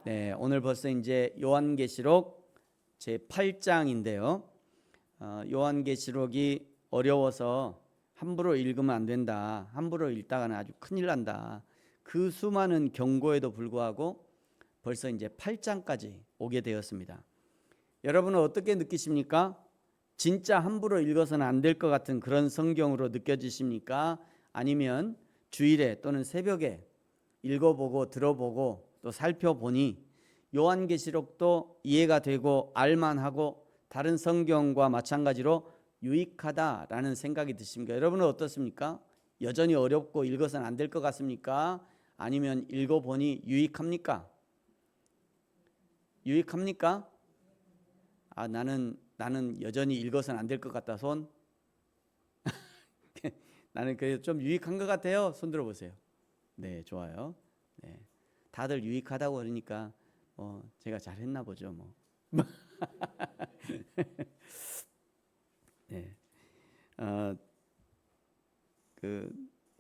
네, 오늘 벌써 이제 요한계시록 제 8장인데요. 요한계시록이 어려워서 함부로 읽으면 안 된다. 함부로 읽다가는 아주 큰일 난다. 그 수많은 경고에도 불구하고 벌써 이제 8장까지 오게 되었습니다. 여러분은 어떻게 느끼십니까? 진짜 함부로 읽어서는 안 될 것 같은 그런 성경으로 느껴지십니까? 아니면 주일에 또는 새벽에 읽어보고 들어보고 또 살펴보니 요한계시록도 이해가 되고 알만하고 다른 성경과 마찬가지로 유익하다라는 생각이 드십니까? 여러분은 어떻습니까? 여전히 어렵고 읽어서는 안 될 것 같습니까? 아니면 읽어보니 유익합니까? 유익합니까? 나는 여전히 읽어서는 안 될 것 같다. 손. 나는 그래도 좀 유익한 것 같아요. 손 들어보세요. 네, 좋아요. 네, 다들 유익하다고 그러니까 제가 잘했나 보죠, 뭐. 네,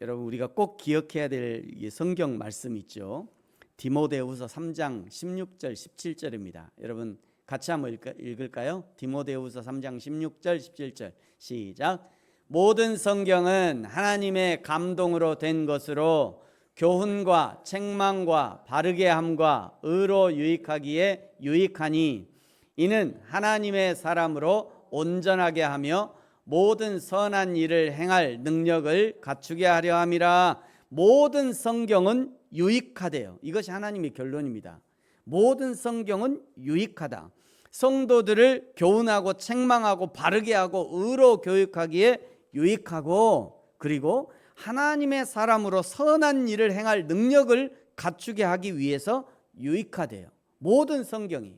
여러분 우리가 꼭 기억해야 될 성경 말씀 있죠. 디모데후서 3장 16절 17절입니다. 여러분 같이 한번 읽을까요? 디모데후서 3장 16절 17절 시작. 모든 성경은 하나님의 감동으로 된 것으로 교훈과 책망과 바르게 함과 의로 유익하기에 유익하니 이는 하나님의 사람으로 온전하게 하며 모든 선한 일을 행할 능력을 갖추게 하려 함이라. 모든 성경은 유익하대요. 이것이 하나님의 결론입니다. 모든 성경은 유익하다. 성도들을 교훈하고 책망하고 바르게 하고 의로 교육하기에 유익하고, 그리고 하나님의 사람으로 선한 일을 행할 능력을 갖추게 하기 위해서 유익하대요. 모든 성경이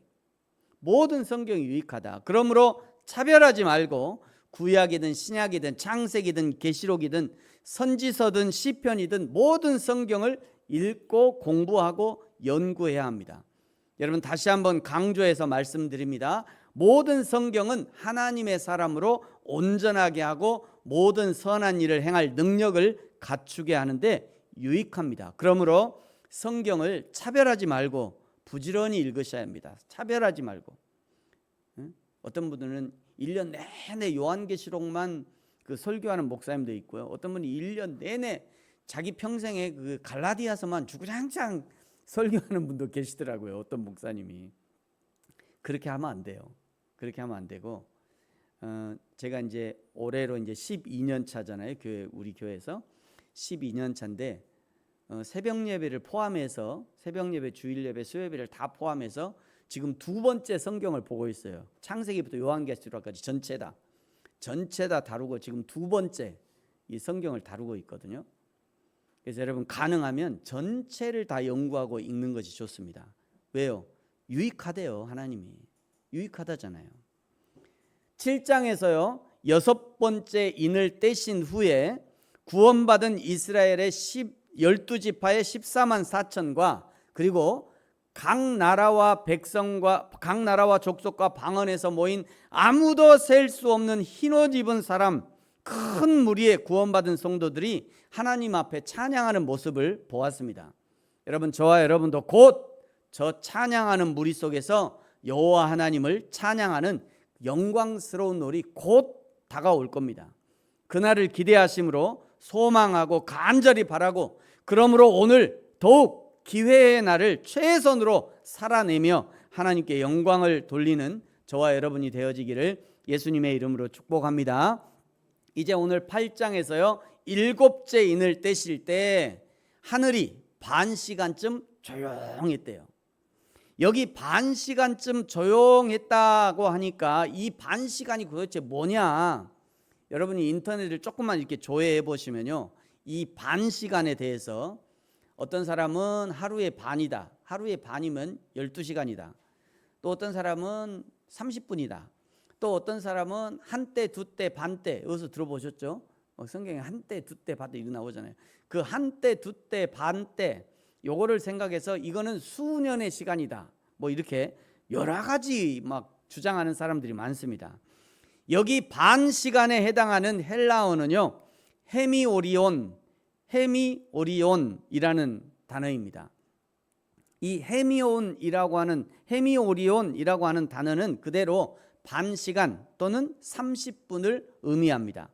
유익하다. 그러므로 차별하지 말고 구약이든 신약이든 창세기든 계시록이든 선지서든 시편이든 모든 성경을 읽고 공부하고 연구해야 합니다. 여러분 다시 한번 강조해서 말씀드립니다. 모든 성경은 하나님의 사람으로 온전하게 하고 모든 선한 일을 행할 능력을 갖추게 하는데 유익합니다. 그러므로 성경을 차별하지 말고 부지런히 읽으셔야 합니다. 차별하지 말고. 어떤 분들은 1년 내내 요한계시록만 설교하는 목사님도 있고요. 어떤 분이 1년 내내 자기 평생에 갈라디아서만 주구장창 설교하는 분도 계시더라고요. 어떤 목사님이. 그렇게 하면 안 돼요. 그렇게 하면 안 되고, 제가 이제 올해로 이제 12년 차잖아요. 우리 교회에서 12년 차인데 새벽 예배를 포함해서 새벽 예배, 주일 예배, 수요 예배를 다 포함해서 지금 두 번째 성경을 보고 있어요. 창세기부터 요한계시록까지 전체 다 다루고 지금 두 번째 이 성경을 다루고 있거든요. 그래서 여러분 가능하면 전체를 다 연구하고 읽는 것이 좋습니다. 왜요? 유익하대요. 하나님이 유익하다잖아요. 7장에서요 6번째 인을 떼신 후에 구원받은 이스라엘의 12지파의 14만 4천과 그리고 각 나라와 백성과 각 나라와 족속과 방언에서 모인 아무도 셀 수 없는 흰옷 입은 사람, 큰 무리의 구원받은 성도들이 하나님 앞에 찬양하는 모습을 보았습니다. 여러분 저와 여러분도 곧 저 찬양하는 무리 속에서 여호와 하나님을 찬양하는 영광스러운 날이 곧 다가올 겁니다. 그날을 기대하심으로 소망하고 간절히 바라고, 그러므로 오늘 더욱 기회의 날을 최선으로 살아내며 하나님께 영광을 돌리는 저와 여러분이 되어지기를 예수님의 이름으로 축복합니다. 이제 오늘 8장에서요 7째 인을 떼실 때 하늘이 반 시간쯤 조용했대요. 여기 반 시간쯤 조용했다고 하니까 이 반 시간이 도대체 뭐냐? 여러분이 인터넷을 조금만 이렇게 조회해 보시면요, 이 반 시간에 대해서 어떤 사람은 하루의 반이다, 하루의 반이면 12시간이다, 또 어떤 사람은 30분이다, 또 어떤 사람은 한때, 두때, 반때. 여기서 들어보셨죠? 성경에 한때, 두때, 반때 이거 나오잖아요. 그 한때, 두때, 반때 요거를 생각해서 이거는 수년의 시간이다, 뭐 이렇게 여러 가지 막 주장하는 사람들이 많습니다. 여기 반 시간에 해당하는 헬라어는요 헤미오리온이라는 단어입니다. 이 헤미온이라고 하는 단어는 그대로 반시간 또는 30분을 의미합니다.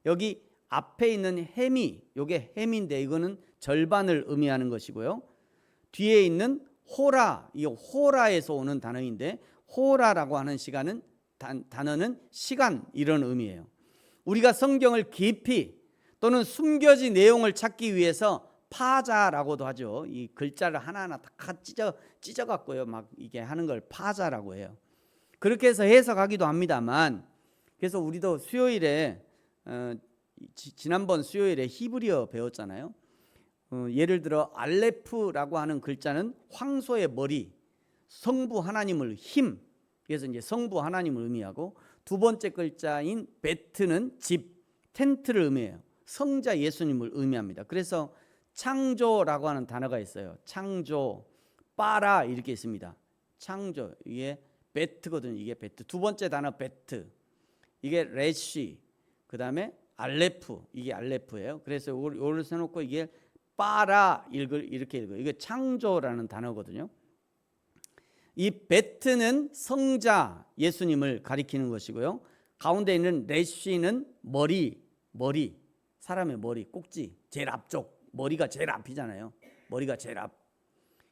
여기 앞에 있는 헤미, 이게 헤미인데 이거는 절반을 의미하는 것이고요. 뒤에 있는 호라, 이 호라에서 오는 단어인데 호라라고 하는 단어는 시간, 이런 의미예요. 우리가 성경을 깊이 또는 숨겨진 내용을 찾기 위해서 파자라고도 하죠. 이 글자를 하나하나 다 찢어 갖고요, 막 이게 하는 걸 파자라고 해요. 그렇게 해서 해석하기도 합니다만, 그래서 우리도 수요일에 지난번 수요일에 히브리어 배웠잖아요. 예를 들어 알레프라고 하는 글자는 황소의 머리, 성부 하나님을 힘, 그래서 이제 성부 하나님을 의미하고, 두 번째 글자인 베트는 집, 텐트를 의미해요. 성자 예수님을 의미합니다. 그래서 창조라고 하는 단어가 있어요. 창조, 빠라 이렇게 있습니다. 창조, 이게 베트거든요. 이게 베트. 두 번째 단어 베트, 이게 레시, 그 다음에 알레프, 이게 알레프예요. 그래서 이걸 써놓고 이게 빠라 이렇게 읽어요. 이게 창조라는 단어거든요. 이 베트는 성자 예수님을 가리키는 것이고요. 가운데 있는 레시는 머리, 사람의 머리, 꼭지, 제일 앞쪽, 머리가 제일 앞이잖아요. 머리가 제일 앞.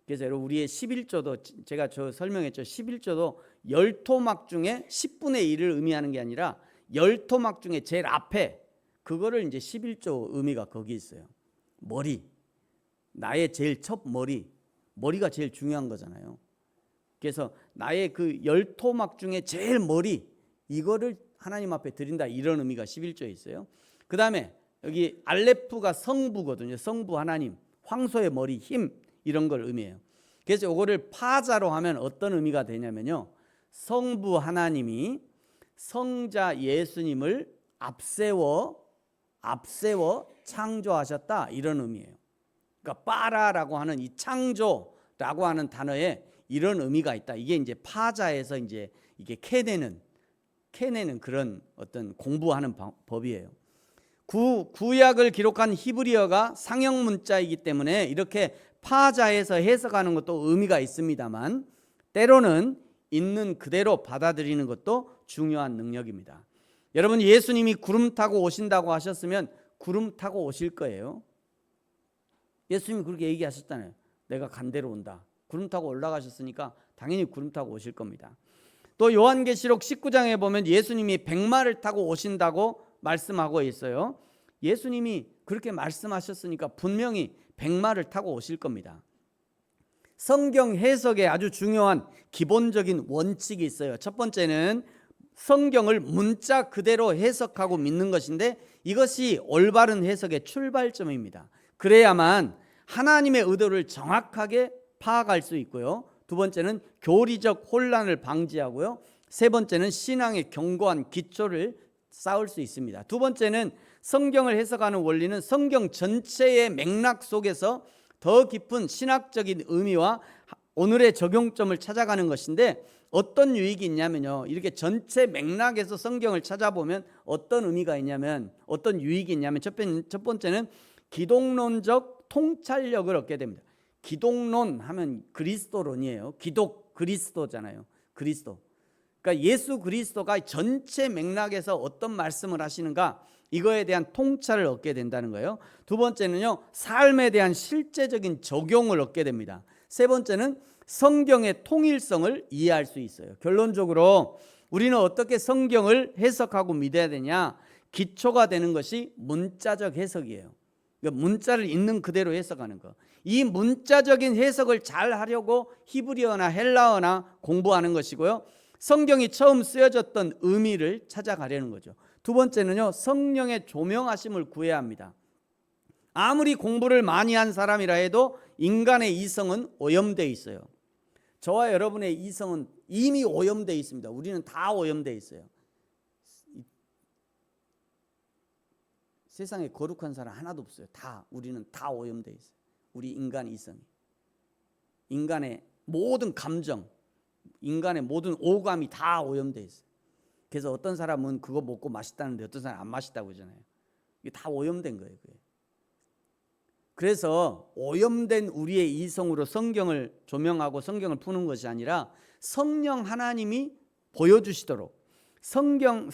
그래서 여러분, 우리의 11조도 제가 설명했죠. 11조도 10토막 중에 10분의 1을 의미하는 게 아니라 10토막 중에 제일 앞에, 그거를 이제 11조 의미가 거기 있어요. 머리, 나의 제일 첫 머리가 제일 중요한 거잖아요. 그래서 나의 그 10토막 중에 제일 머리, 이거를 하나님 앞에 드린다, 이런 의미가 11조에 있어요. 그 다음에 여기 알레프가 성부거든요. 성부 하나님, 황소의 머리, 힘, 이런 걸 의미해요. 그래서 이거를 파자로 하면 어떤 의미가 되냐면요, 성부 하나님이 성자 예수님을 앞세워 창조하셨다, 이런 의미예요. 그러니까 빠라라고 하는 이 창조라고 하는 단어에 이런 의미가 있다. 이게 이제 파자에서 이제 이게 캐내는 그런 어떤 공부하는 법이에요. 구약을 기록한 히브리어가 상형 문자이기 때문에 이렇게 파자에서 해석하는 것도 의미가 있습니다만, 때로는 있는 그대로 받아들이는 것도 중요한 능력입니다. 여러분, 예수님이 구름 타고 오신다고 하셨으면 구름 타고 오실 거예요. 예수님이 그렇게 얘기하셨잖아요. 내가 간 대로 온다. 구름 타고 올라가셨으니까 당연히 구름 타고 오실 겁니다. 또 요한계시록 19장에 보면 예수님이 백마를 타고 오신다고 말씀하고 있어요. 예수님이 그렇게 말씀하셨으니까 분명히 백마를 타고 오실 겁니다. 성경 해석에 아주 중요한 기본적인 원칙이 있어요. 첫 번째는 성경을 문자 그대로 해석하고 믿는 것인데, 이것이 올바른 해석의 출발점입니다. 그래야만 하나님의 의도를 정확하게 파악할 수 있고요. 두 번째는 교리적 혼란을 방지하고요. 세 번째는 신앙의 견고한 기초를 쌓을 수 있습니다. 두 번째는 성경을 해석하는 원리는 성경 전체의 맥락 속에서 더 깊은 신학적인 의미와 오늘의 적용점을 찾아가는 것인데, 어떤 유익이 있냐면요, 이렇게 전체 맥락에서 성경을 찾아보면 어떤 의미가 있냐면, 어떤 유익이 있냐면, 첫 번째는 기독론적 통찰력을 얻게 됩니다. 기독론 하면 그리스도론이에요. 그리스도잖아요. 그리스도. 그러니까 예수 그리스도가 전체 맥락에서 어떤 말씀을 하시는가, 이거에 대한 통찰을 얻게 된다는 거예요. 두 번째는요, 삶에 대한 실제적인 적용을 얻게 됩니다. 세 번째는 성경의 통일성을 이해할 수 있어요. 결론적으로 우리는 어떻게 성경을 해석하고 믿어야 되냐, 기초가 되는 것이 문자적 해석이에요. 그러니까 문자를 있는 그대로 해석하는 거. 이 문자적인 해석을 잘 하려고 히브리어나 헬라어나 공부하는 것이고요. 성경이 처음 쓰여졌던 의미를 찾아가려는 거죠. 두 번째는요, 성령의 조명하심을 구해야 합니다. 아무리 공부를 많이 한 사람이라 해도 인간의 이성은 오염되어 있어요. 저와 여러분의 이성은 이미 오염되어 있습니다. 우리는 다 오염되어 있어요. 세상에 거룩한 사람 하나도 없어요. 우리는 다 오염되어 있어요. 우리 인간의 이성이, 인간의 모든 감정, 인간의 모든 오감이 다 오염되어 있어요. 그래서 어떤 사람은 그거 먹고 맛있다는데 어떤 사람은 안 맛있다고 하잖아요. 이게 다 오염된 거예요. 그래서 오염된 우리의 이성으로 성경을 조명하고 성경을 푸는 것이 아니라 성령 하나님이 보여주시도록 성령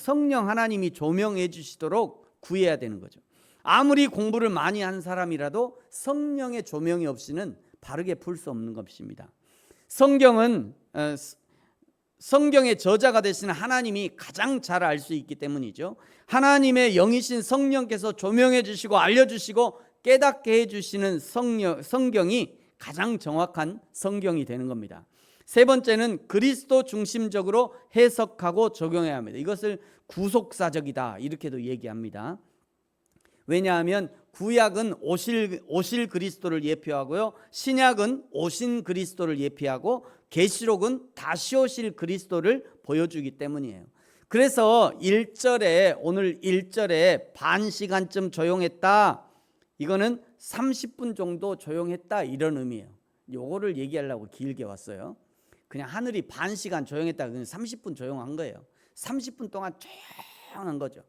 하나님이 조명해 주시도록 구해야 되는 거죠. 아무리 공부를 많이 한 사람이라도 성령의 조명이 없이는 바르게 풀 수 없는 것입니다. 성경의 저자가 되시는 하나님이 가장 잘 알 수 있기 때문이죠. 하나님의 영이신 성령께서 조명해 주시고 알려주시고 깨닫게 해주시는 성경이 가장 정확한 성경이 되는 겁니다. 세 번째는 그리스도 중심적으로 해석하고 적용해야 합니다. 이것을 구속사적이다 이렇게도 얘기합니다. 왜냐하면 구약은 오실 그리스도를 예표하고요, 신약은 오신 그리스도를 예표하고 계시록은 다시 오실 그리스도를 보여주기 때문이에요. 그래서 오늘 1절에 반 시간쯤 조용했다, 이거는 30분 정도 조용했다 이런 의미예요. 요거를 얘기하려고 길게 왔어요. 그냥 하늘이 반 시간 조용했다, 그냥 30분 조용한 거예요. 30분 동안 조용한 거죠.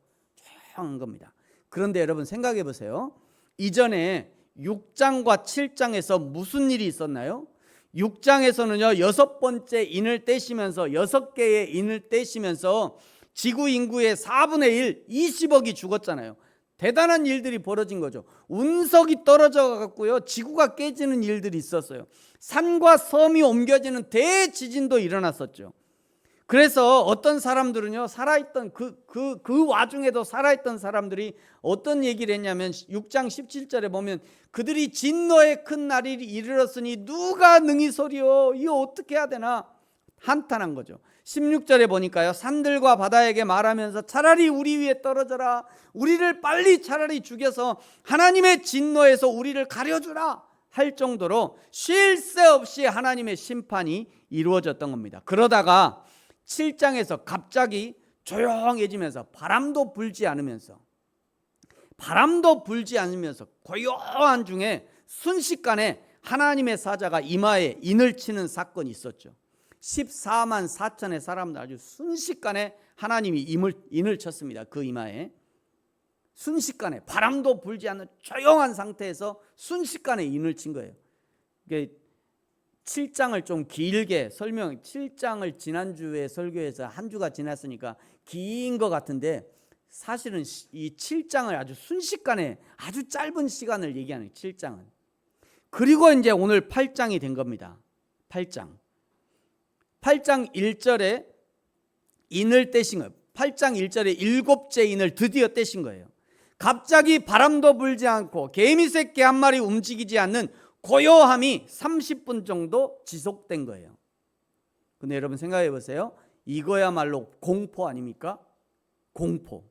조용한 겁니다. 그런데 여러분 생각해 보세요. 이전에 6장과 7장에서 무슨 일이 있었나요? 6장에서는요 6번째 인을 떼시면서 6개의 인을 떼시면서 지구 인구의 4분의 1, 20억이 죽었잖아요. 대단한 일들이 벌어진 거죠. 운석이 떨어져 갖고요 지구가 깨지는 일들이 있었어요. 산과 섬이 옮겨지는 대지진도 일어났었죠. 그래서 어떤 사람들은요 살아있던 그 와중에도 살아있던 사람들이 어떤 얘기를 했냐면 6장 17절에 보면 그들이 진노의 큰 날이 이르렀으니 누가 능히 서리요, 이거 어떻게 해야 되나 한탄한 거죠. 16절에 보니까요 산들과 바다에게 말하면서 차라리 우리 위에 떨어져라, 우리를 빨리 차라리 죽여서 하나님의 진노에서 우리를 가려주라 할 정도로 쉴 새 없이 하나님의 심판이 이루어졌던 겁니다. 그러다가 7장에서 갑자기 조용해지면서 바람도 불지 않으면서 고요한 중에 순식간에 하나님의 사자가 이마에 인을 치는 사건이 있었죠. 14만 4천의 사람들 아주 순식간에 하나님이 인을 쳤습니다. 그 이마에 순식간에 바람도 불지 않는 조용한 상태에서 순식간에 인을 친 거예요. 7장을 좀 길게 7장을 지난주에 설교해서 한 주가 지났으니까 긴 것 같은데 사실은 이 7장을 아주 순식간에 아주 짧은 시간을 얘기하는 7장은. 그리고 이제 오늘 8장이 된 겁니다. 8장 1절에 인을 떼신 거예요. 8장 1절에 7째 인을 드디어 떼신 거예요. 갑자기 바람도 불지 않고 개미 새끼 한 마리 움직이지 않는 고요함이 30분 정도 지속된 거예요. 근데 여러분 생각해 보세요. 이거야말로 공포 아닙니까? 공포.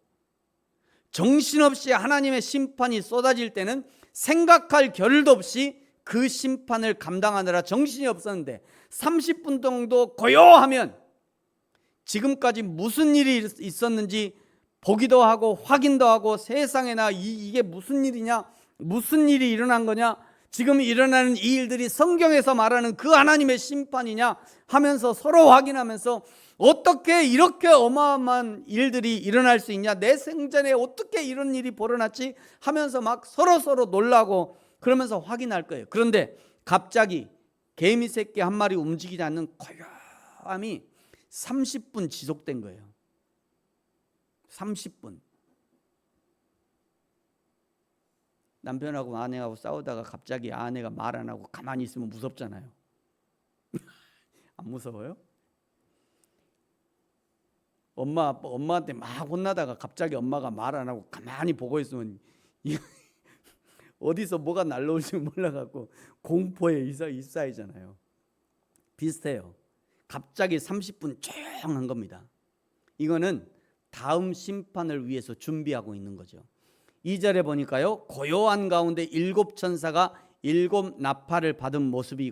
정신없이 하나님의 심판이 쏟아질 때는 생각할 겨를도 없이 그 심판을 감당하느라 정신이 없었는데 30분 정도 고요하면 지금까지 무슨 일이 있었는지 보기도 하고 확인도 하고 세상에나 이게 무슨 일이냐, 무슨 일이 일어난 거냐, 지금 일어나는 이 일들이 성경에서 말하는 그 하나님의 심판이냐 하면서 서로 확인하면서 어떻게 이렇게 어마어마한 일들이 일어날 수 있냐, 내 생전에 어떻게 이런 일이 벌어났지 하면서 막 서로 놀라고 그러면서 확인할 거예요. 그런데 갑자기 개미 새끼 한 마리 움직이지 않는 고요함이 30분 지속된 거예요. 30분. 남편하고 아내하고 싸우다가 갑자기 아내가 말 안 하고 가만히 있으면 무섭잖아요. 안 무서워요? 엄마한테 막 혼나다가 갑자기 엄마가 말 안 하고 가만히 보고 있으면 어디서 뭐가 날라올지 몰라갖고 공포에 휩싸이잖아요. 비슷해요. 갑자기 30분 조용한 겁니다. 이거는 다음 심판을 위해서 준비하고 있는 거죠. 2절에 보니까요 고요한 가운데 7천사가 7나팔을 받은 모습이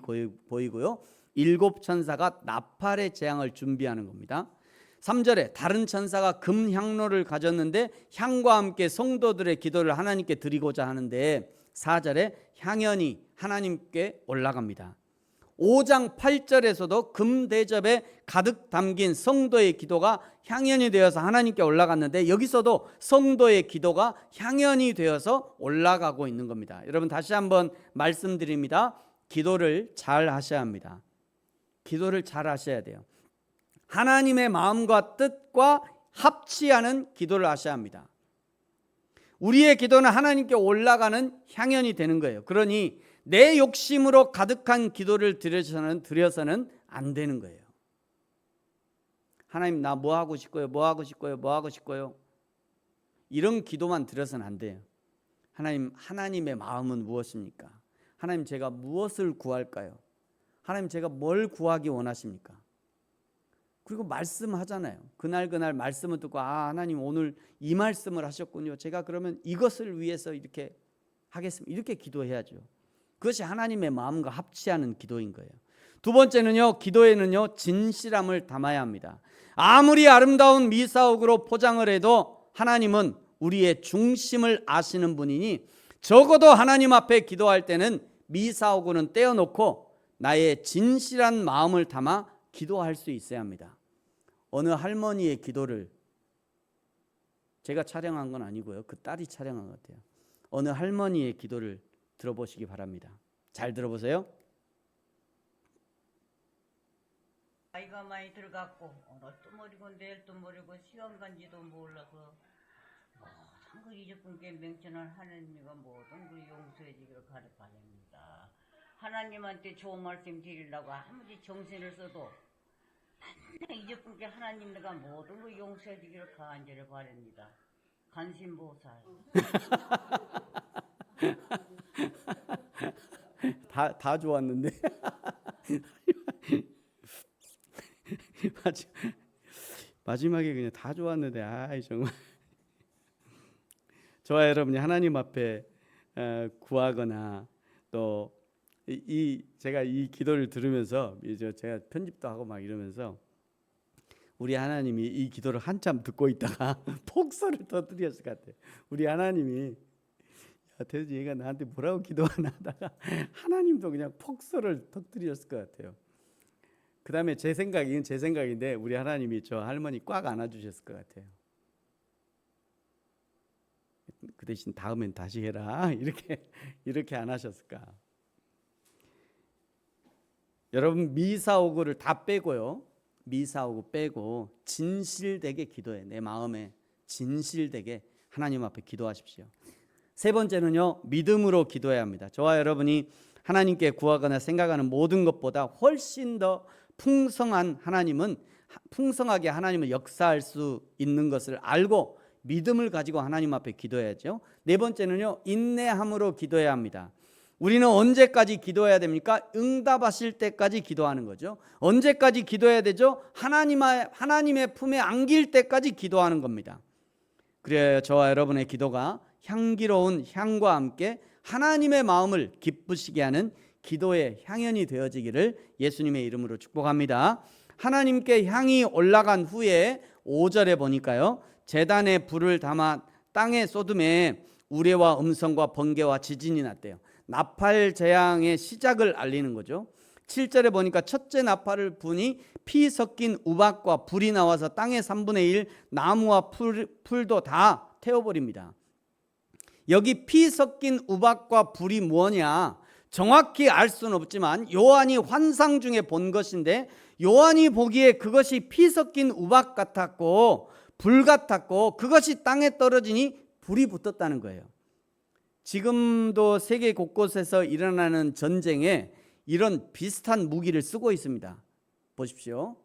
보이고요 7천사가 나팔의 재앙을 준비하는 겁니다. 3절에 다른 천사가 금향로를 가졌는데 향과 함께 성도들의 기도를 하나님께 드리고자 하는데 4절에 향연이 하나님께 올라갑니다. 5장 8절에서도 금 대접에 가득 담긴 성도의 기도가 향연이 되어서 하나님께 올라갔는데 여기서도 성도의 기도가 향연이 되어서 올라가고 있는 겁니다. 여러분 다시 한번 말씀드립니다. 기도를 잘 하셔야 합니다. 기도를 잘 하셔야 돼요. 하나님의 마음과 뜻과 합치하는 기도를 하셔야 합니다. 우리의 기도는 하나님께 올라가는 향연이 되는 거예요. 그러니 내 욕심으로 가득한 기도를 드려서는 안 되는 거예요. 하나님 나 뭐 하고 싶고요, 뭐 하고 싶고요, 뭐 하고 싶고요. 이런 기도만 드려서는 안 돼요. 하나님의 마음은 무엇입니까? 하나님 제가 무엇을 구할까요? 하나님 제가 뭘 구하기 원하십니까? 그리고 말씀하잖아요. 그날 말씀을 듣고 하나님 오늘 이 말씀을 하셨군요. 제가 그러면 이것을 위해서 이렇게 하겠습니다. 이렇게 기도해야죠. 그것이 하나님의 마음과 합치하는 기도인 거예요. 두 번째는요, 기도에는요 진실함을 담아야 합니다. 아무리 아름다운 미사옥으로 포장을 해도 하나님은 우리의 중심을 아시는 분이니 적어도 하나님 앞에 기도할 때는 미사옥으로는 떼어놓고 나의 진실한 마음을 담아 기도할 수 있어야 합니다. 어느 할머니의 기도를 제가 촬영한 건 아니고요. 그 딸이 촬영한 것 같아요. 어느 할머니의 기도를 들어보시기 바랍니다. 잘 들어보세요. 나이가 많이 들어갔고 오늘도 모르고 내일도 모르고 시간 간지도 몰라서 모든 그 이적분께 명천한 하나님과 모든 그 용서해 주기를 바랍니다. 하나님한테 좋은 말씀 드리려고 아무리 정신을 써도 맨날 이적분께 하나님과 모든 그 용서해 주기를 간절히 바랍니다. 간신보살. 다 좋았는데 마지막에 그냥 다 좋았는데 정말 저와 여러분이 하나님 앞에 구하거나 또 제가 이 기도를 들으면서 제가 편집도 하고 막 이러면서 우리 하나님이 이 기도를 한참 듣고 있다가 폭소를 터뜨렸을 것 같아요. 우리 하나님이 대체 얘가 나한테 뭐라고 기도하나 하다가 하나님도 그냥 폭소를 터뜨렸을 것 같아요. 그 다음에 이건 제 생각인데 우리 하나님이 저 할머니 꽉 안아주셨을 것 같아요. 그 대신 다음엔 다시 해라 이렇게 안 하셨을까? 여러분 미사오고를 다 빼고요. 미사오고 빼고 진실되게 기도해. 내 마음에 진실되게 하나님 앞에 기도하십시오. 세 번째는요, 믿음으로 기도해야 합니다. 저와 여러분이 하나님께 구하거나 생각하는 모든 것보다 훨씬 더 풍성하게 하나님을 역사할 수 있는 것을 알고 믿음을 가지고 하나님 앞에 기도해야죠. 네 번째는요, 인내함으로 기도해야 합니다. 우리는 언제까지 기도해야 됩니까? 응답하실 때까지 기도하는 거죠. 언제까지 기도해야 되죠? 하나님의 품에 안길 때까지 기도하는 겁니다. 그래야 저와 여러분의 기도가 향기로운 향과 함께 하나님의 마음을 기쁘시게 하는 기도의 향연이 되어지기를 예수님의 이름으로 축복합니다. 하나님께 향이 올라간 후에 5절에 보니까요, 제단에 불을 담아 땅에 쏟음에 우레와 음성과 번개와 지진이 났대요. 나팔 재앙의 시작을 알리는 거죠. 7절에 보니까 첫째 나팔을 부니 피 섞인 우박과 불이 나와서 땅의 3분의 1 나무와 풀도 다 태워버립니다. 여기 피 섞인 우박과 불이 뭐냐 정확히 알 수는 없지만 요한이 환상 중에 본 것인데, 요한이 보기에 그것이 피 섞인 우박 같았고 불 같았고 그것이 땅에 떨어지니 불이 붙었다는 거예요. 지금도 세계 곳곳에서 일어나는 전쟁에 이런 비슷한 무기를 쓰고 있습니다. 보십시오.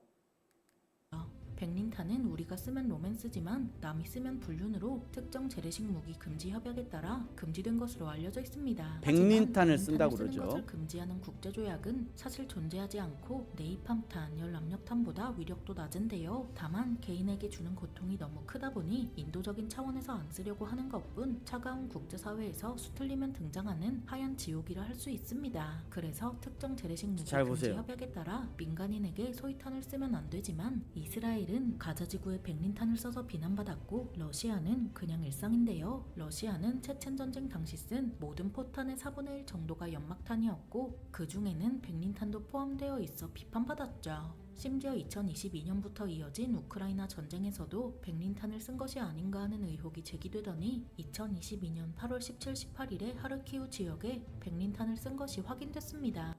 백린탄은 우리가 쓰면 로맨스지만 남이 쓰면 불륜으로 특정 재래식 무기 금지 협약에 따라 금지된 것으로 알려져 있습니다. 백린탄을 쓴다고 그러죠. 것을 금지하는 국제조약은 사실 존재하지 않고 네이팜탄, 열압력탄보다 위력도 낮은데요. 다만 개인에게 주는 고통이 너무 크다 보니 인도적인 차원에서 안 쓰려고 하는 것뿐 차가운 국제사회에서 수틀리면 등장하는 하얀 지옥이라 할 수 있습니다. 그래서 특정 재래식 무기 금지 협약에 따라 민간인에게 소위탄을 쓰면 안 되지만 이스라엘이 이스라엘은 가자 지구에 백린탄을 써서 비난받았고 러시아는 그냥 일상인데요. 러시아는 체첸 전쟁 당시 쓴 모든 포탄의 4분의 1 정도가 연막탄이었고 그 중에는 백린탄도 포함되어 있어 비판받았죠. 심지어 2022년부터 이어진 우크라이나 전쟁에서도 백린탄을 쓴 것이 아닌가 하는 의혹이 제기되더니 2022년 8월 17, 18일에 하르키우 지역에 백린탄을 쓴 것이 확인됐습니다.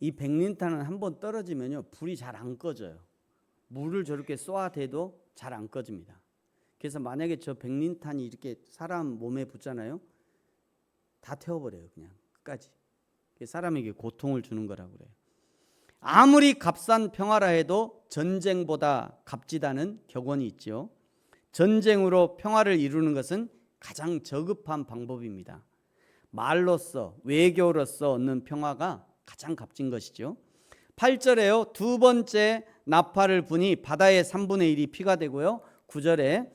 이 백린탄은 한번 떨어지면요 불이 잘 안 꺼져요. 물을 저렇게 쏘아대도 잘 안 꺼집니다. 그래서 만약에 저 백린탄이 이렇게 사람 몸에 붙잖아요, 다 태워버려요. 그냥 끝까지. 사람에게 고통을 주는 거라고 그래요. 아무리 값싼 평화라 해도 전쟁보다 값지다는 격언이 있죠. 전쟁으로 평화를 이루는 것은 가장 저급한 방법입니다. 말로써 외교로서 얻는 평화가 가장 값진 것이죠. 8절에요. 두 번째 나팔을 부니 바다의 3분의 1이 피가 되고요. 9절에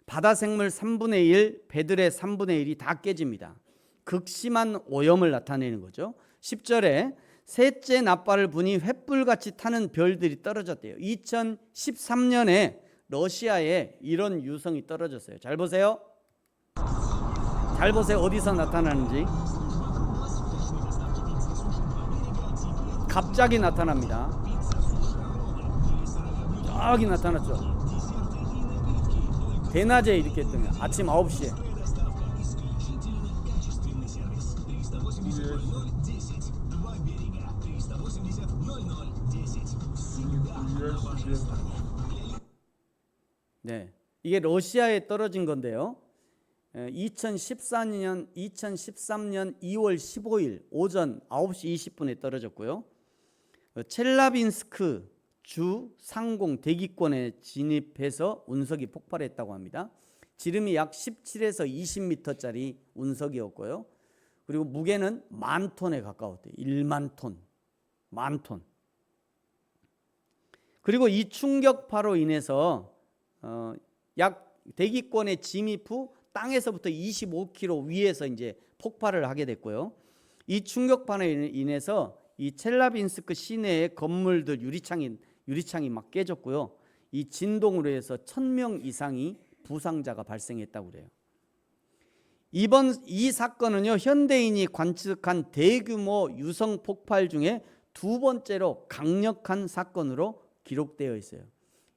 바다 생물 3분의 1, 배들의 3분의 1이 다 깨집니다. 극심한 오염을 나타내는 거죠. 10절에 셋째 나팔을 부니 횃불같이 타는 별들이 떨어졌대요. 2013년에 러시아에 이런 유성이 떨어졌어요. 잘 보세요. 잘 보세요. 어디서 나타나는지. 갑자기 나타납니다. 저기 나타났죠. 대낮에 이렇게 했더니 아침 9시에. 네, 이게 러시아에 떨어진 건데요. 2013년 2월 15일 오전 9시 20분에 떨어졌고요. 첼라빈스크 주 상공 대기권에 진입해서 운석이 폭발했다고 합니다. 지름이 약 17에서 20m짜리 운석이었고요. 그리고 무게는 10,000톤에 가까웠대요. 1만 톤, 10,000톤. 그리고 이 충격파로 인해서 약 대기권에 진입 후 땅에서부터 25km 위에서 이제 폭발을 하게 됐고요. 이 충격파로 인해서 이 첼라빈스크 시내의 건물들 유리창이 막 깨졌고요. 이 진동으로 해서 1,000명 이상이 부상자가 발생했다고 그래요. 이 사건은요, 현대인이 관측한 대규모 유성 폭발 중에 두 번째로 강력한 사건으로 기록되어 있어요.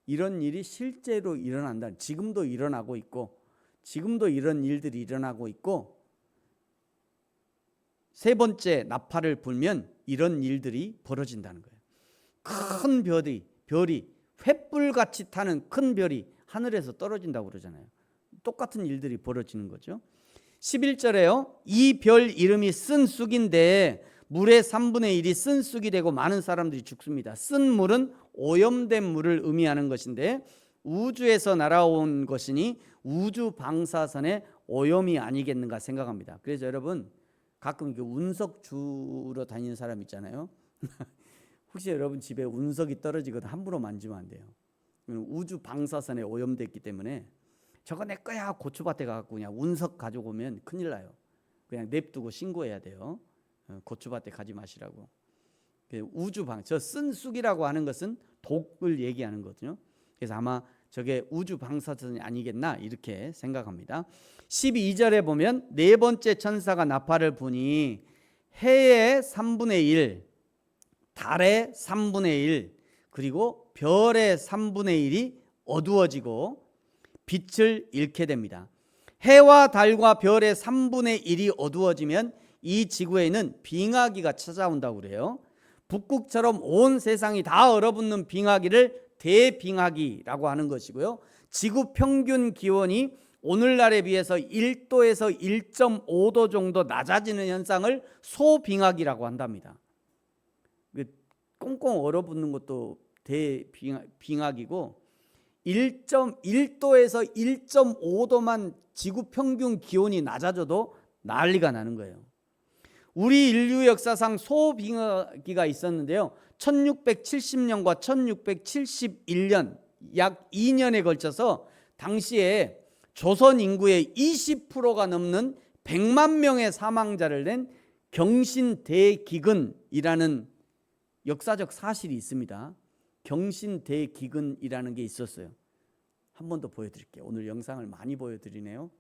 이런 일이 실제로 일어난다. 지금도 일어나고 있고, 지금도 이런 일들이 일어나고 있고, 세 번째 나팔을 불면 이런 일들이 벌어진다는 거예요. 큰 별이 횃불같이 타는 큰 별이 하늘에서 떨어진다고 그러잖아요. 똑같은 일들이 벌어지는 거죠. 11절에요. 이 별 이름이 쓴쑥인데 물의 3분의 1이 쓴쑥이 되고 많은 사람들이 죽습니다. 쓴 물은 오염된 물을 의미하는 것인데 우주에서 날아온 것이니 우주 방사선의 오염이 아니겠는가 생각합니다. 그래서 여러분 가끔 운석 주러 다니는 사람 있잖아요. 혹시 여러분 집에 운석이 떨어지거든 함부로 만지면 안 돼요. 우주 방사선에 오염됐기 때문에 저거 내 거야 고추밭에 가갖고 그냥 운석 가져오면 큰일 나요. 그냥 냅두고 신고해야 돼요. 고추밭에 가지 마시라고. 저 쓴쑥이라고 하는 것은 독을 얘기하는 거거든요. 그래서 아마 저게 우주 방사선이 아니겠나 이렇게 생각합니다. 12절에 보면 네 번째 천사가 나팔을 부니 해의 3분의 1, 달의 3분의 1, 그리고 별의 3분의 1이 어두워지고 빛을 잃게 됩니다. 해와 달과 별의 3분의 1이 어두워지면 이 지구에는 빙하기가 찾아온다고 그래요. 북극처럼 온 세상이 다 얼어붙는 빙하기를 대빙하기라고 하는 것이고요. 지구 평균 기온이 오늘날에 비해서 1도에서 1.5도 정도 낮아지는 현상을 소빙하기라고 한답니다. 꽁꽁 얼어붙는 것도 대빙하기고 1.1도에서 1.5도만 지구 평균 기온이 낮아져도 난리가 나는 거예요. 우리 인류 역사상 소빙하기가 있었는데요. 1670년과 1671년 약 2년에 걸쳐서 당시에 조선 인구의 20%가 넘는 100만 명의 사망자를 낸 경신대기근이라는 역사적 사실이 있습니다. 경신대기근이라는 게 있었어요. 한 번 더 보여드릴게요. 오늘 영상을 많이 보여드리네요.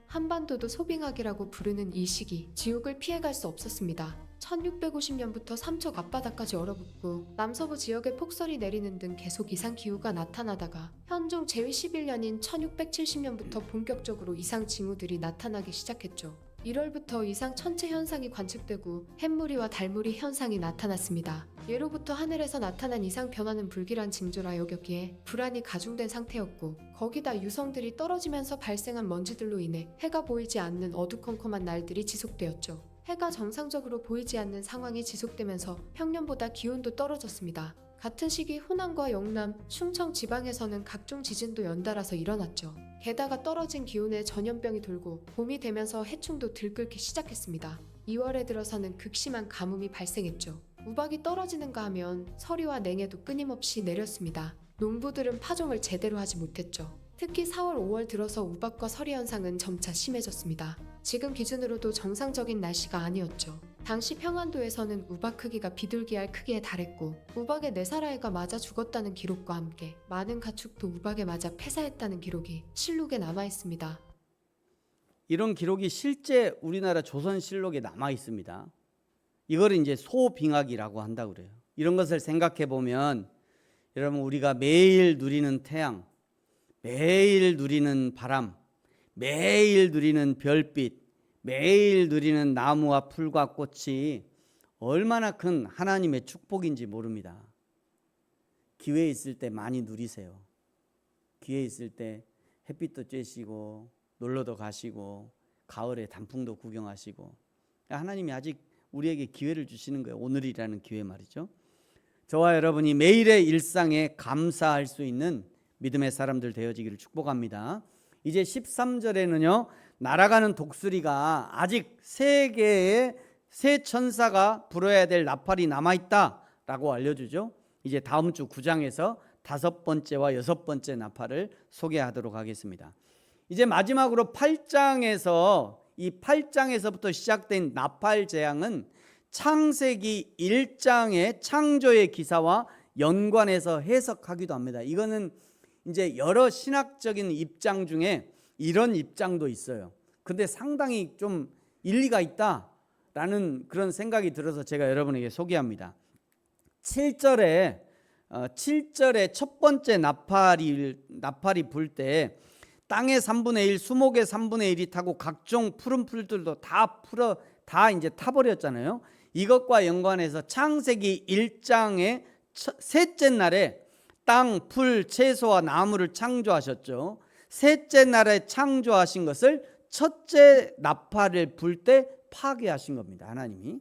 한반도도 소빙학이라고 부르는 이 시기, 지옥을 피해갈 수 없었습니다. 1650년부터 삼척 앞바다까지 얼어붙고 남서부 지역에 폭설이 내리는 등 계속 이상기후가 나타나다가 현종 제위 11년인 1670년부터 본격적으로 이상 징후들이 나타나기 시작했죠. 1월부터 이상 천체 현상이 관측되고 햇무리와 달무리 현상이 나타났습니다. 예로부터 하늘에서 나타난 이상 변화는 불길한 징조라 여겼기에 불안이 가중된 상태였고, 거기다 유성들이 떨어지면서 발생한 먼지들로 인해 해가 보이지 않는 어두컴컴한 날들이 지속되었죠. 해가 정상적으로 보이지 않는 상황이 지속되면서 평년보다 기온도 떨어졌습니다. 같은 시기 호남과 영남, 충청 지방에서는 각종 지진도 연달아서 일어났죠. 게다가 떨어진 기온에 전염병이 돌고 봄이 되면서 해충도 들끓기 시작했습니다. 2월에 들어서는 극심한 가뭄이 발생했죠. 우박이 떨어지는가 하면 서리와 냉해도 끊임없이 내렸습니다. 농부들은 파종을 제대로 하지 못했죠. 특히 4월, 5월 들어서 우박과 서리 현상은 점차 심해졌습니다. 지금 기준으로도 정상적인 날씨가 아니었죠. 당시 평안도에서는 우박 크기가 비둘기알 크기에 달했고, 우박에 4살 아이가 맞아 죽었다는 기록과 함께 많은 가축도 우박에 맞아 폐사했다는 기록이 실록에 남아 있습니다. 이런 기록이 실제 우리나라 조선실록에 남아 있습니다. 이거를 이제 소빙학이라고 한다고 그래요. 이런 것을 생각해 보면 여러분, 우리가 매일 누리는 태양, 매일 누리는 바람, 매일 누리는 별빛, 매일 누리는 나무와 풀과 꽃이 얼마나 큰 하나님의 축복인지 모릅니다. 기회 있을 때 많이 누리세요. 기회 있을 때 햇빛도 쬐시고 놀러도 가시고 가을에 단풍도 구경하시고, 하나님이 아직 우리에게 기회를 주시는 거예요. 오늘이라는 기회 말이죠. 저와 여러분이 매일의 일상에 감사할 수 있는 믿음의 사람들 되어지기를 축복합니다. 이제 13절에는요, 날아가는 독수리가 아직 3개의 새 천사가 불어야 될 나팔이 남아있다라고 알려주죠. 이제 다음 주 9장에서 5번째와 6번째 나팔을 소개하도록 하겠습니다. 이제 마지막으로 8장에서 이 8장에서부터 시작된 나팔 재앙은 창세기 1장의 창조의 기사와 연관해서 해석하기도 합니다. 이거는 이제 여러 신학적인 입장 중에 이런 입장도 있어요. 근데 상당히 좀 일리가 있다라는 그런 생각이 들어서 제가 여러분에게 소개합니다. 7절에 첫 번째 나팔이 불 때 땅의 3분의 1, 수목의 3분의 1이 타고 각종 푸른 풀들도 다 이제 타버렸잖아요. 이것과 연관해서 창세기 1장의 셋째 날에 땅, 풀, 채소와 나무를 창조하셨죠. 셋째 날에 창조하신 것을 첫째 나팔을 불 때 파괴하신 겁니다. 하나님이.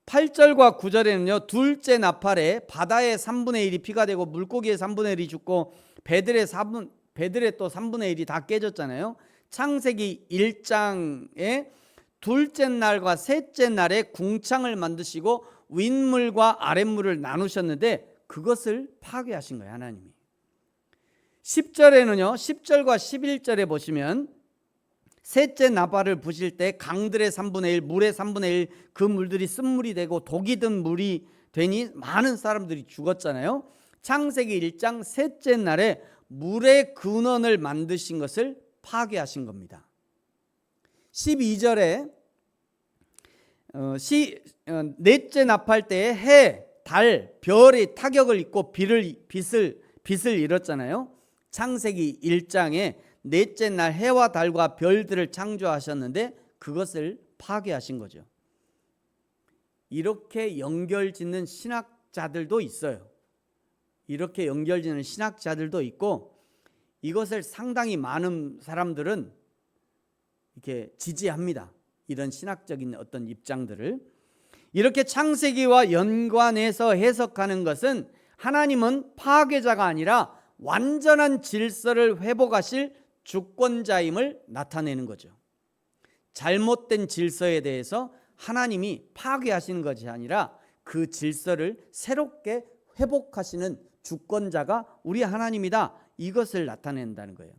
8절과 9절에는요, 둘째 나팔에 바다의 3분의 1이 피가 되고 물고기의 3분의 1이 죽고 배들의 또 3분의 1이 다 깨졌잖아요. 창세기 1장에 둘째 날과 셋째 날에 궁창을 만드시고 윗물과 아랫물을 나누셨는데 그것을 파괴하신 거예요, 하나님이. 10절에는요, 10절과 11절에 보시면 셋째 나팔을 부실 때 강들의 3분의 1, 물의 3분의 1, 그 물들이 쓴물이 되고 독이 든 물이 되니 많은 사람들이 죽었잖아요. 창세기 1장 셋째 날에 물의 근원을 만드신 것을 파괴하신 겁니다. 12절에 넷째 나팔 때에 해, 달, 별이 타격을 입고 빛을 잃었잖아요. 창세기 1장에 넷째 날 해와 달과 별들을 창조하셨는데 그것을 파괴하신 거죠. 이렇게 연결짓는 신학자들도 있어요. 이렇게 연결짓는 신학자들도 있고, 이것을 상당히 많은 사람들은 이렇게 지지합니다. 이런 신학적인 어떤 입장들을. 이렇게 창세기와 연관해서 해석하는 것은 하나님은 파괴자가 아니라 완전한 질서를 회복하실 주권자임을 나타내는 거죠. 잘못된 질서에 대해서 하나님이 파괴하시는 것이 아니라 그 질서를 새롭게 회복하시는 주권자가 우리 하나님이다, 이것을 나타낸다는 거예요.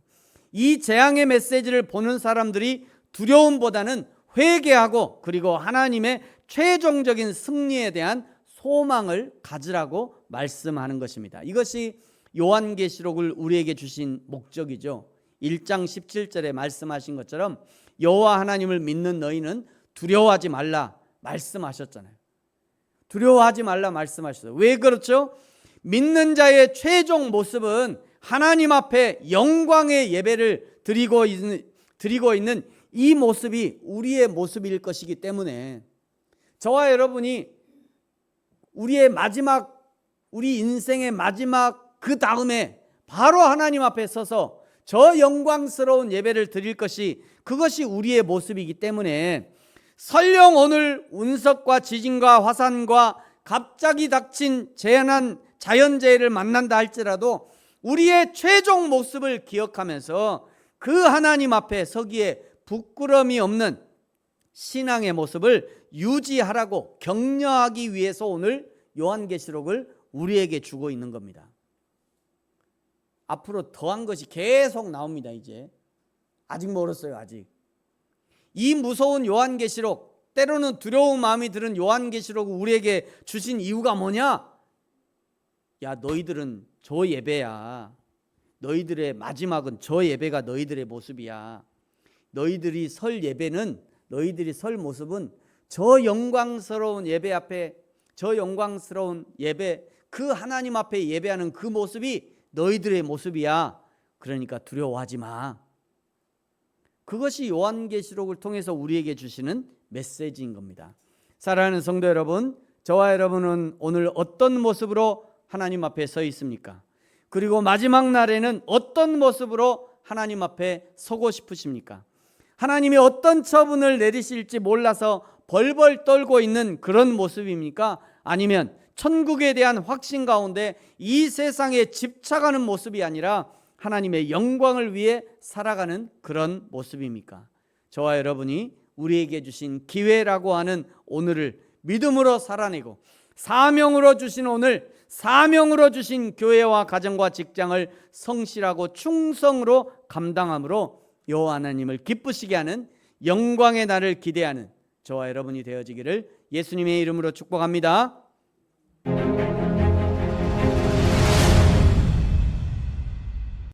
이 재앙의 메시지를 보는 사람들이 두려움보다는 회개하고 그리고 하나님의 최종적인 승리에 대한 소망을 가지라고 말씀하는 것입니다. 이것이 요한계시록을 우리에게 주신 목적이죠. 1장 17절에 말씀하신 것처럼 여호와 하나님을 믿는 너희는 두려워하지 말라 말씀하셨잖아요. 두려워하지 말라 말씀하셨어요. 왜 그렇죠? 믿는 자의 최종 모습은 하나님 앞에 영광의 예배를 드리고 있는 이 모습이 우리의 모습일 것이기 때문에 저와 여러분이 우리 인생의 마지막 그 다음에 바로 하나님 앞에 서서 저 영광스러운 예배를 드릴 것이 그것이 우리의 모습이기 때문에 설령 오늘 운석과 지진과 화산과 갑자기 닥친 재난한 자연재해를 만난다 할지라도 우리의 최종 모습을 기억하면서 그 하나님 앞에 서기에 부끄러움이 없는 신앙의 모습을 유지하라고 격려하기 위해서 오늘 요한계시록을 우리에게 주고 있는 겁니다. 앞으로 더한 것이 계속 나옵니다. 이제 아직 멀었어요. 아직. 이 무서운 요한계시록, 때로는 두려운 마음이 드는 요한계시록을 우리에게 주신 이유가 뭐냐? 야, 너희들은 저 예배야. 너희들의 마지막은 저 예배가 너희들의 모습이야. 너희들이 설 예배는, 너희들이 설 모습은 저 영광스러운 예배 앞에, 저 영광스러운 예배, 그 하나님 앞에 예배하는 그 모습이 너희들의 모습이야. 그러니까 두려워하지 마. 그것이 요한계시록을 통해서 우리에게 주시는 메시지인 겁니다. 사랑하는 성도 여러분, 저와 여러분은 오늘 어떤 모습으로 하나님 앞에 서 있습니까? 그리고 마지막 날에는 어떤 모습으로 하나님 앞에 서고 싶으십니까? 하나님이 어떤 처분을 내리실지 몰라서 벌벌 떨고 있는 그런 모습입니까? 아니면 천국에 대한 확신 가운데 이 세상에 집착하는 모습이 아니라 하나님의 영광을 위해 살아가는 그런 모습입니까? 저와 여러분이 우리에게 주신 기회라고 하는 오늘을 믿음으로 살아내고 사명으로 주신 오늘, 사명으로 주신 교회와 가정과 직장을 성실하고 충성으로 감당함으로 여호와 하나님을 기쁘시게 하는 영광의 날을 기대하는 저와 여러분이 되어지기를 예수님의 이름으로 축복합니다.